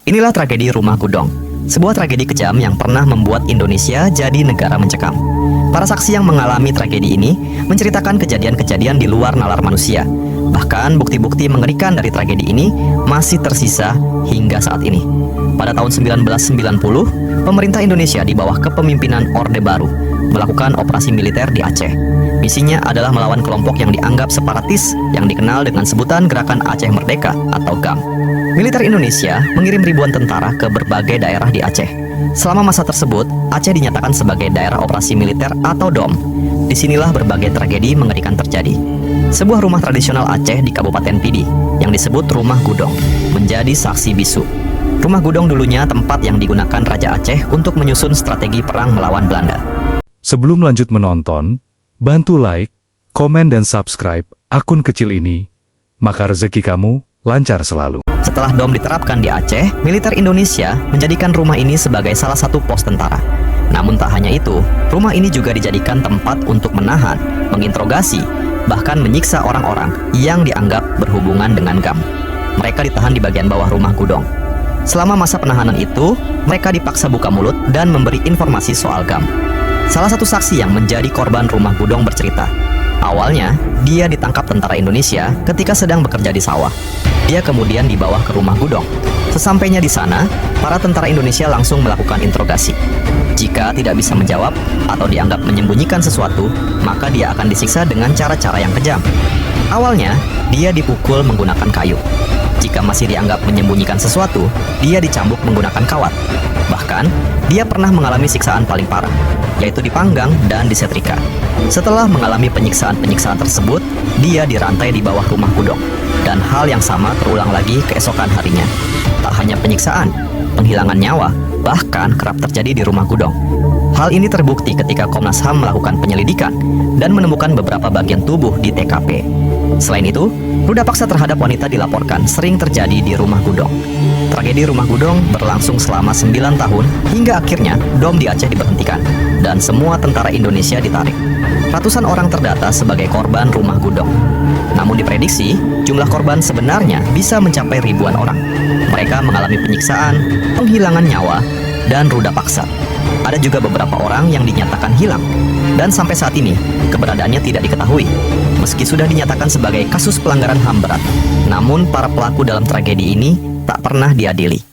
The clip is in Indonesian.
Inilah tragedi Rumah Gudong, sebuah tragedi kejam yang pernah membuat Indonesia jadi negara mencekam. Para saksi yang mengalami tragedi ini menceritakan kejadian-kejadian di luar nalar manusia. Bahkan bukti-bukti mengerikan dari tragedi ini masih tersisa hingga saat ini. Pada tahun 1990, pemerintah Indonesia di bawah kepemimpinan Orde Baru melakukan operasi militer di Aceh. Misinya adalah melawan kelompok yang dianggap separatis yang dikenal dengan sebutan Gerakan Aceh Merdeka atau GAM. Militer Indonesia mengirim ribuan tentara ke berbagai daerah di Aceh. Selama masa tersebut, Aceh dinyatakan sebagai daerah operasi militer atau DOM. Disinilah berbagai tragedi mengerikan terjadi. Sebuah rumah tradisional Aceh di Kabupaten Pidi, yang disebut Rumah Gudong, menjadi saksi bisu. Rumah Gudong dulunya tempat yang digunakan Raja Aceh untuk menyusun strategi perang melawan Belanda. Sebelum lanjut menonton, bantu like, komen dan subscribe akun kecil ini, maka rezeki kamu lancar selalu. Setelah DOM diterapkan di Aceh, militer Indonesia menjadikan rumah ini sebagai salah satu pos tentara. Namun tak hanya itu, rumah ini juga dijadikan tempat untuk menahan, menginterogasi, bahkan menyiksa orang-orang yang dianggap berhubungan dengan GAM. Mereka ditahan di bagian bawah Rumah Gudong. Selama masa penahanan itu, mereka dipaksa buka mulut dan memberi informasi soal GAM. Salah satu saksi yang menjadi korban Rumah Gudong bercerita, awalnya dia ditangkap tentara Indonesia ketika sedang bekerja di sawah. Dia kemudian dibawa ke Rumah Gudong. Sesampainya di sana, para tentara Indonesia langsung melakukan interogasi. Jika tidak bisa menjawab atau dianggap menyembunyikan sesuatu, maka dia akan disiksa dengan cara-cara yang kejam. Awalnya, dia dipukul menggunakan kayu. Jika masih dianggap menyembunyikan sesuatu, dia dicambuk menggunakan kawat. Bahkan, dia pernah mengalami siksaan paling parah, yaitu dipanggang dan disetrika. Setelah mengalami penyiksaan-penyiksaan tersebut, dia dirantai di bawah Rumah Gudong. Dan hal yang sama terulang lagi keesokan harinya. Tak hanya penyiksaan, penghilangan nyawa, bahkan kerap terjadi di Rumah Gudong. Hal ini terbukti ketika Komnas HAM melakukan penyelidikan dan menemukan beberapa bagian tubuh di TKP. Selain itu, ruda paksa terhadap wanita dilaporkan sering terjadi di Rumah Gudong. Tragedi Rumah Gudong berlangsung selama 9 tahun hingga akhirnya DOM di Aceh diberhentikan dan semua tentara Indonesia ditarik. Ratusan orang terdata sebagai korban Rumah Gudong. Namun diprediksi, jumlah korban sebenarnya bisa mencapai ribuan orang. Mereka mengalami penyiksaan, penghilangan nyawa, dan ruda paksa. Ada juga beberapa orang yang dinyatakan hilang, dan sampai saat ini keberadaannya tidak diketahui. Meski sudah dinyatakan sebagai kasus pelanggaran HAM berat, namun para pelaku dalam tragedi ini tak pernah diadili.